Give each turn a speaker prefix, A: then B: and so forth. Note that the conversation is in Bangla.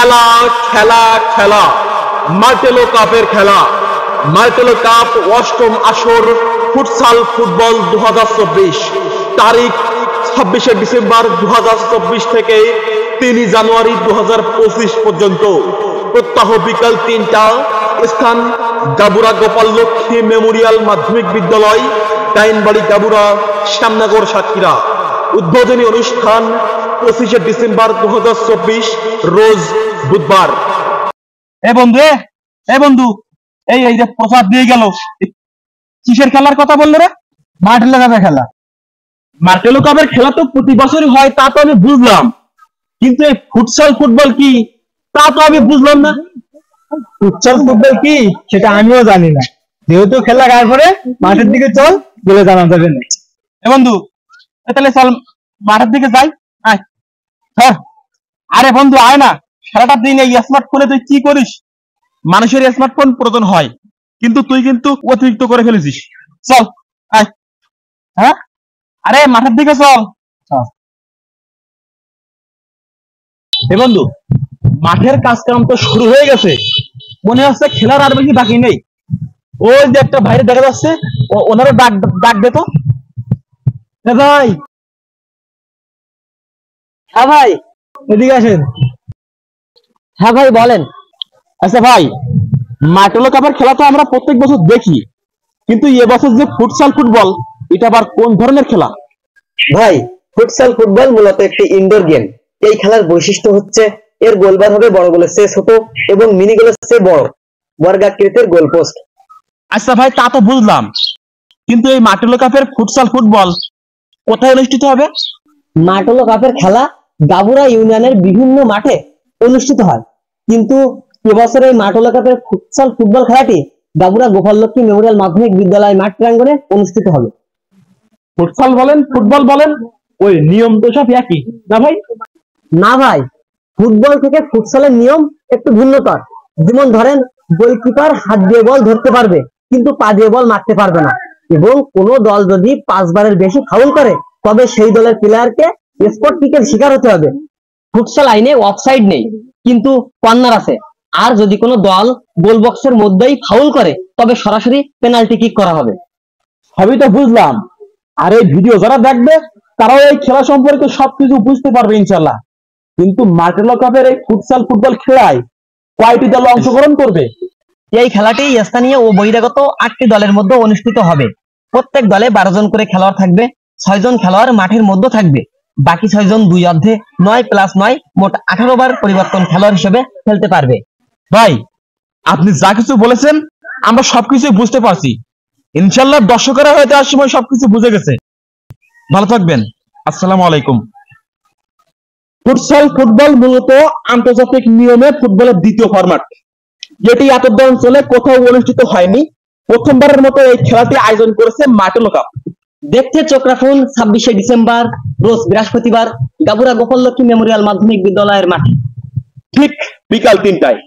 A: খেলা খেলা খেলা মার্টেলো কাপের খেলা। মার্টেলো কাপ অষ্টম আসর ফুটসাল ফুটবল 2024, তারিখ 26শে ডিসেম্বর 2024 থেকে 3 জানুয়ারি 2025 পর্যন্ত। প্রত্যহ বিকাল 3টা, স্থান গাবুরা গোপাল লক্ষ্মী মেমোরিয়াল মাধ্যমিক বিদ্যালয়, ডাইনবাড়ি গাবুরা, শ্যামনগর, সাতক্ষীরা। উদ্বোধনী অনুষ্ঠান 25শে ডিসেম্বর 2024 রোজ বুধবার।
B: বন্ধু এই যে প্রসাদ দিয়ে গেল, কিসের খেলার কথা বললে রে? মার্টেলো কাপের খেলা। মার্টেলো কাপের খেলা তো প্রতি বছরই হয়, তা তো আমি বুঝলাম, কিন্তু এই ফুটসাল ফুটবল কি তা তো আমি বুঝলাম না। ফুটসাল ফুটবল কি সেটা আমিও জানি না, যেহেতু খেলা গায়ে পরে মাঠের দিকে চল, বলে জানা যাবে না। বন্ধু তাহলে চল মাঠের দিকে যাই। আয় হ্যাঁ, আরে বন্ধু আয় না, সারাটা দিন এই স্মার্টফোনে তুই কি করিস? মানুষের স্মার্টফোন প্রয়োজন হয়, কিন্তু তুই কিন্তু অতিরিক্ত করে ফেলেছিস। চল আয়। হ্যাঁ, আরে মাঠের দিকে চল। বন্ধু মাঠের কাজ কাম তো শুরু হয়ে গেছে, মনে হচ্ছে খেলার আর বেশি বাকি নেই। ওই যে একটা বাইরে দেখা যাচ্ছে, ওনারও ডাক ডাক দে তো। ভাই, হ্যাঁ ভাই, এদিকে আসেন। হ্যাঁ ভাই বলেন। আচ্ছা ভাই, মার্টেলো কাপের খেলা তো আমরা প্রত্যেক বছর দেখি, কিন্তু এবছর যে ফুটসাল ফুটবল, এটা আবার কোন ধরনের খেলা?
C: ভাই, ফুটসাল ফুটবল মূলত একটি ইনডোর গেম। এই খেলার বৈশিষ্ট্য হচ্ছে এর গোলবার হবে বড় গোলের চেয়ে ছোট এবং মিনি গোলের চেয়ে বড়, বর্গাকৃতির গোলপোস্ট।
B: আচ্ছা ভাই, তা তো বুঝলাম, কিন্তু এই মার্টেলো কাপের ফুটসাল ফুটবল কোথায় অনুষ্ঠিত হবে?
C: মার্টেলো কাপের খেলা গাবুরা ইউনিয়নের বিভিন্ন মাঠে অনুষ্ঠিত হয়, কিন্তু এবছর এই মার্টেলো কাপের ফুটসাল ফুটবল খেলাটি গাবুরা গোপাল লক্ষ্মী মেমোরিয়াল মাধ্যমিক বিদ্যালয় মাঠ প্রাঙ্গণে অনুষ্ঠিত হবে।
B: ফুটসাল বলেন ফুটবল বলেন, ওই নিয়ম তো সব একই না ভাই?
C: না ভাই, ফুটবল থেকে ফুটসালের নিয়ম একটু ভিন্নতর। যেমন ধরেন, গোলকিপার হাত দিয়ে বল ধরতে পারবে, কিন্তু পা দিয়ে বল মারতে পারবে না, এবং কোনো দল যদি 5 বারের বেশি ফাউল করে, তবে সেই দলের প্লেয়ারকে স্পট কিকের শিকার হতে হবে। ফুটসাল আইনে অফসাইড নেই, কিন্তু কর্নার আছে। আর যদি কোনো দল গোল বক্সের মধ্যেই ফাউল করে, তবে সরাসরি পেনাল্টি কিক করা হবে।
B: সবই তো বুঝলাম, আর এই ভিডিও যারা দেখবে তারাও এই খেলা সম্পর্কে সবকিছু বুঝতে পারবে ইনশাল্লাহ। কিন্তু মার্টেলো কাপের এই ফুটসাল ফুটবল খেলায় কয়টি দল অংশগ্রহণ করবে?
C: এই খেলাটি স্থানীয় ও বহিরাগত 8টি দলের মধ্যে অনুষ্ঠিত হবে। প্রত্যেক দলে 12 জন করে খেলোয়াড় থাকবে। 6 জন খেলোয়াড় মাঠের মধ্যে থাকবে, বাকি 6 জন দুই অর্ধে 9+9 মোট 18 বার পরিবর্তন খেলোয়াড় হিসেবে খেলতে পারবে।
B: ভাই, আপনি যা কিছু বলেছেন আমরা সবকিছু বুঝতে পারছি। ইনশাল্লাহ দর্শকেরা হয়ে যাওয়ার সময় সবকিছু বুঝে গেছে। ভালো থাকবেন, আসসালামু আলাইকুম। ফুটসাল ফুটবল মূলত আন্তর্জাতিক নিয়মে ফুটবলের দ্বিতীয় ফরম্যাট, যেটি এতদ অঞ্চলে কোথাও অনুষ্ঠিত হয়নি। প্রথমবারের মতো এই খেলাটি আয়োজন করেছে মার্টেলো কাপ।
C: দেখতে চোখ রাখুন 26শে ডিসেম্বর রোজ বৃহস্পতিবার গাবুরা গোপাল লক্ষ্মী মেমোরিয়াল মাধ্যমিক বিদ্যালয়ের মাঠে,
B: ঠিক বিকাল 3টায়।